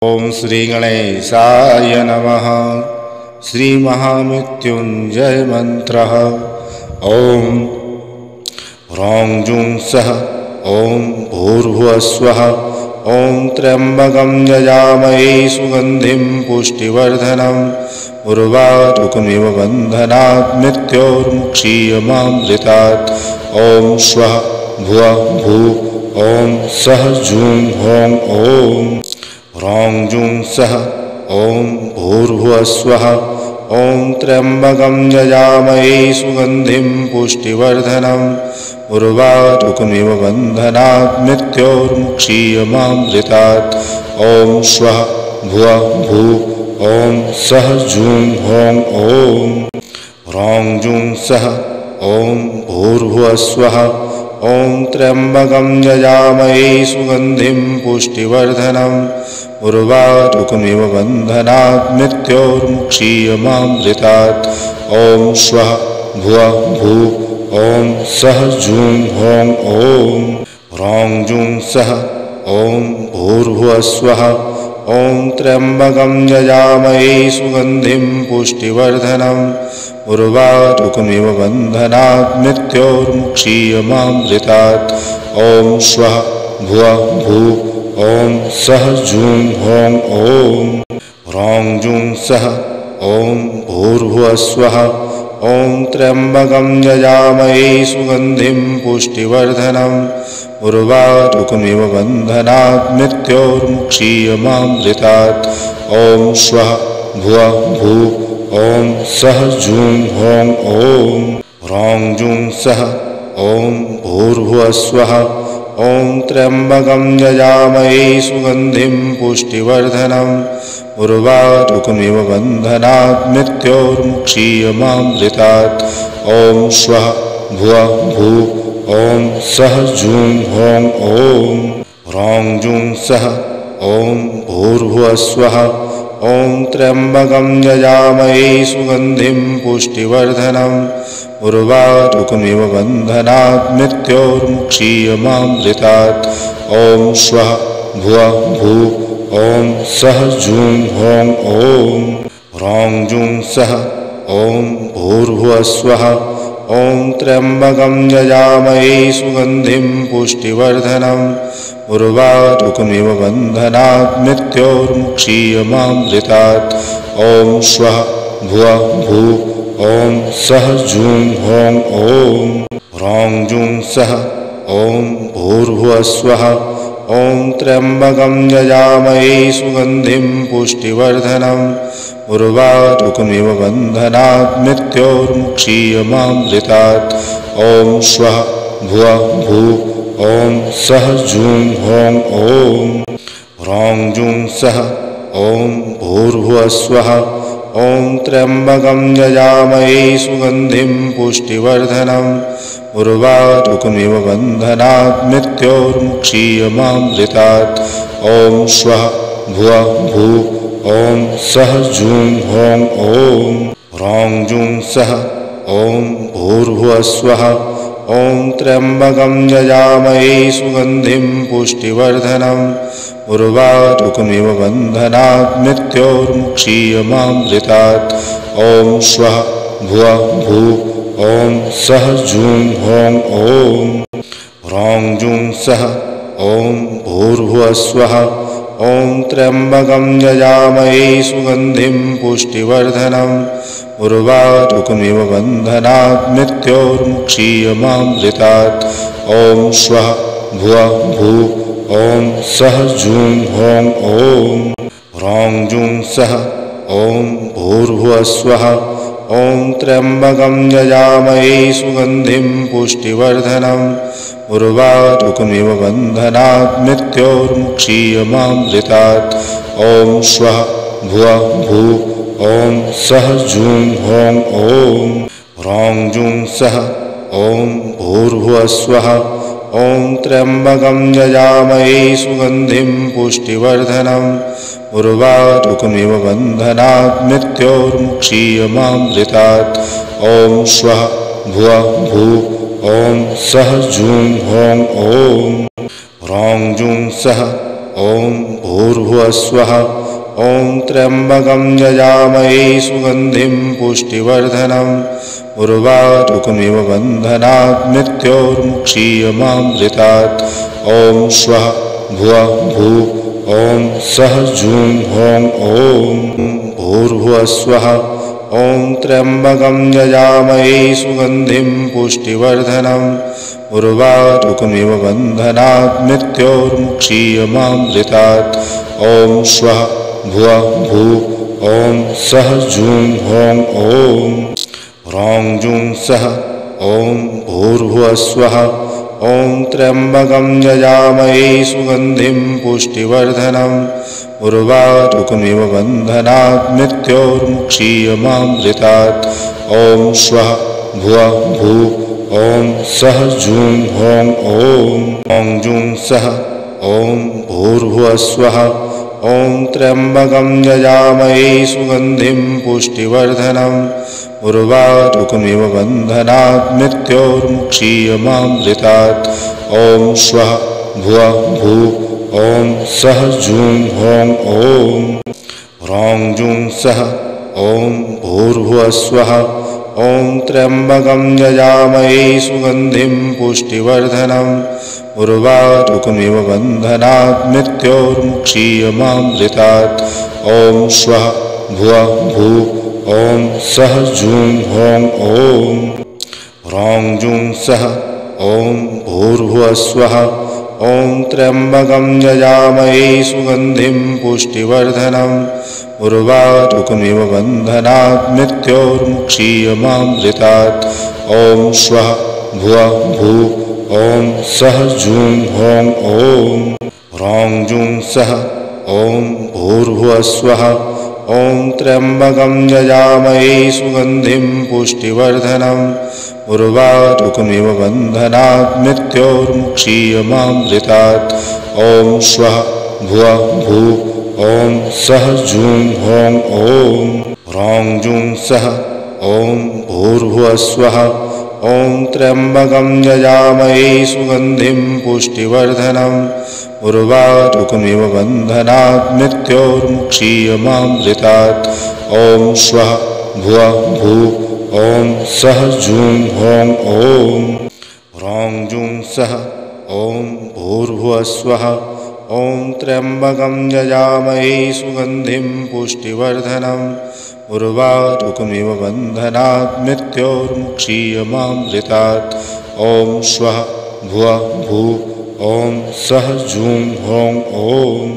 ओम श्री गणेशाय नमः। श्री महामृत्युंजय मंत्रः। ओम ह्रौं जुं सः ओम भूर्भुवस्वः। ओम त्र्यंबकं यजामहे सुगंधिं पुष्टिवर्धनम् उर्वारुकमिव बन्धनात् मृत्योर्मुक्षीयमामृतात्। ओम स्वः भुवः भूः। ओम सः जुं हों। ओम ह्रौं जुं सः ओम भूर्भुवस्वः। ओम त्र्यंबकं यजामहे सुगंधिं पुष्टिवर्धनम् उर्वारुकमिव बन्धनात् मृत्योर्मुक्षीयमामृतात्। ओम स्वः भुवः भूः। ओम सः जुं हों। ओम ह्रौं जुं सः ओम भूर्भुवस्वः। ओम त्र्यंबकं यजामहे सुगंधिं पुष्टिवर्धनम् उर्वारुकमिव बन्धनात् मृत्योर्मुक्षीयमामृतात्। ओम स्वः भुवः भूः। ओम सः जुं हों। ओम ह्रौं जुं सः ओम भूर्भुवस्वः। ओम त्र्यंबकं यजामहे सुगंधिं पुष्टिवर्धनम् उर्वारुकमिव बन्धनात् मृत्योर्मुक्षीयमामृतात्। ओम स्वः भुवः भूः। ओम सः जुं हों। ओम ह्रौं जुं सः ओम भूर्भुवस्वः। ओम त्र्यंबकं यजामहे सुगंधिं पुष्टिवर्धनम् उर्वारुकमिव बन्धनात् मृत्योर्मुक्षीयमामृतात्। ओम स्वः भुवः भूः। ओम सः जुं हों। ओम ह्रौं जुं सः ओम भूर्भुवस्वः। ओम त्र्यंबकं यजामहे सुगंधिं पुष्टिवर्धनम् उर्वारुकमिव बन्धनात् मृत्योर्मुक्षीयमामृतात्। ओम स्वः भुवः भूः। ओम सः जुं हों। ओम ह्रौं जुं सः ओम भूर्भुवस्वः। ओम त्र्यंबकं यजामहे सुगंधिं पुष्टिवर्धनम् उर्वारुकमिव बन्धनात् मृत्योर्मुक्षीयमामृतात्। ओम स्वः भुवः भूः। ओम सः जुं हों। ओम ह्रौं जुं सः ओम भूर्भुवस्वः। ओम त्र्यंबकं यजामहे सुगंधिं पुष्टिवर्धनम् उर्वारुकमिव बन्धनात् मृत्योर्मुक्षीयमामृतात्। ओम स्वः भुवः भूः। ओम सः जुं हों। ओम ह्रौं जुं सः ओम भूर्भुवस्वः। ओम त्र्यंबकं यजामहे सुगंधिं पुष्टिवर्धनम् उर्वारुकमिव बन्धनात् मृत्योर्मुक्षीयमामृतात्। ओम स्वः भुवः भूः। ओम सः जुं हों। ओम ह्रौं जुं सः ओम भूर्भुवस्वः। ओम त्र्यंबकं यजामहे सुगंधिं पुष्टिवर्धनम् उर्वारुकमिव बन्धनात् मृत्योर्मुक्षीयमामृतात्। ओम स्वः भुवः भूः। ओम सः जुं हों। ओम ह्रौं जुं सः ओम भूर्भुवस्वः। ओम त्र्यंबकं यजामहे सुगंधिं पुष्टिवर्धनम् उर्वारुकमिव बन्धनात् मृत्योर्मुक्षीयमामृतात्। ओम स्वः भुवः भूः। ओम सः जुं हों। ओम ह्रौं जुं सः ओम भूर्भुवस्वः। ओम त्र्यंबकं यजामहे सुगंधिं पुष्टिवर्धनम् उर्वारुकमिव बन्धनात् मृत्योर्मुक्षीयमामृतात्। ओम स्वः भुवः भूः। ओम सः जुं हों। ओम ह्रौं जुं सः ओम भूर्भुवस्वः। ओम त्र्यंबकं यजामहे सुगंधिं पुष्टिवर्धनम् उर्वारुकमिव बन्धनात् मृत्योर्मुक्षीयमामृतात्। ओम स्वः भुवः भूः। ओम सः जुं हों। ओम ह्रौं जुं सः ओम भूर्भुवस्वः। ओम त्र्यंबकं यजामहे सुगंधिं पुष्टिवर्धनम् उर्वारुकमिव बन्धनात् मृत्योर्मुक्षीयमामृतात्। ओम स्वः भुवः भूः। ओम सः जुं हों। ओम ह्रौं जुं सः ॐ भूर्भुवस्वः ॐ त्र्यम्बकं यजामहे सुगन्धिं पुष्टिवर्धनम् उर्वारुकमिव बन्धनात् मृत्योर्मुक्षीयमामृतात् ॐ स्वः भुवः भुः ॐ सः जूं हों ॐ भूर्भुवस्वः ॐ त्र्यम्बकं यजामहे सुगन्धिं पुष्टिवर्धनम् उर्वारुकमिव बन्धनात् मृत्योर्मुक्षीयमामृतात् ॐ स्वः भुवः भुः ॐ सः जूं हों ॐ ह्रौं जूं सः ॐ भूर्भुवस्वः ॐ त्र्यम्बकं यजामहे सुगन्धिं पुष्टिवर्धनम् उर्वारुकमिव बन्धनात् मृत्योर्मुक्षीयमामृतात् ॐ स्वः भुवः भुः ॐ सः जूं हों ॐ ॐ जूं सः ॐ भूर्भुवस्वः ॐ त्र्यम्बकं यजामहे सुगन्धिं पुष्टिवर्धनम् उर्वारुकमिव बन्धनात् मृत्योर्मुक्षीयमामृतात् ॐ स्वः भुवः भुः ॐ सः जूं हों ॐ ह्रौं जूं सः ॐ भूर्भुवस्वः ॐ त्र्यम्बकं यजामहे सुगन्धिं पुष्टिवर्धनम् उर्वारुकमिव बन्धनात् मृत्योर्मुक्षीयमामृतात् ॐ स्वः भुवः भुः ॐ सः जूं हों ॐ ह्रौं जूं सः ॐ भूर्भुवस्वः ॐ त्र्यम्बकं यजामहे सुगन्धिं पुष्टिवर्धनम् उर्वारुकमिव बन्धनात् मृत्योर्मुक्षीयमामृतात् ॐ स्वः भुवः भुः ॐ सः जूं हों ॐ ह्रौं जूं सः ॐ भूर्भुवस्वः ॐ त्र्यम्बकं यजामहे सुगन्धिं पुष्टिवर्धनम् उर्वारुकमिव बन्धनात् मृत्योर्मुक्षीयमामृतात् ॐ स्वः भुवः भुः ॐ सः जूं हों ॐ ह्रौं जूं सः ॐ भूर्भुवस्वः ॐ त्र्यम्बकं यजामहे सुगन्धिं पुष्टिवर्धनम् उर्वारुकमिव बन्धनात् मृत्योर्मुक्षीयमामृतात् ॐ स्वः भुवः भुः ॐ सः जूं हों ॐ ह्रौं जूं सः ॐ भूर्भुवस्वः ॐ त्र्यम्बकं यजामहे सुगन्धिं पुष्टिवर्धनम् उर्वारुकमिव बन्धनात् मृत्योर्मुक्षीयमामृतात् ॐ स्वः भुवः भुः ॐ सः जूं हों ॐ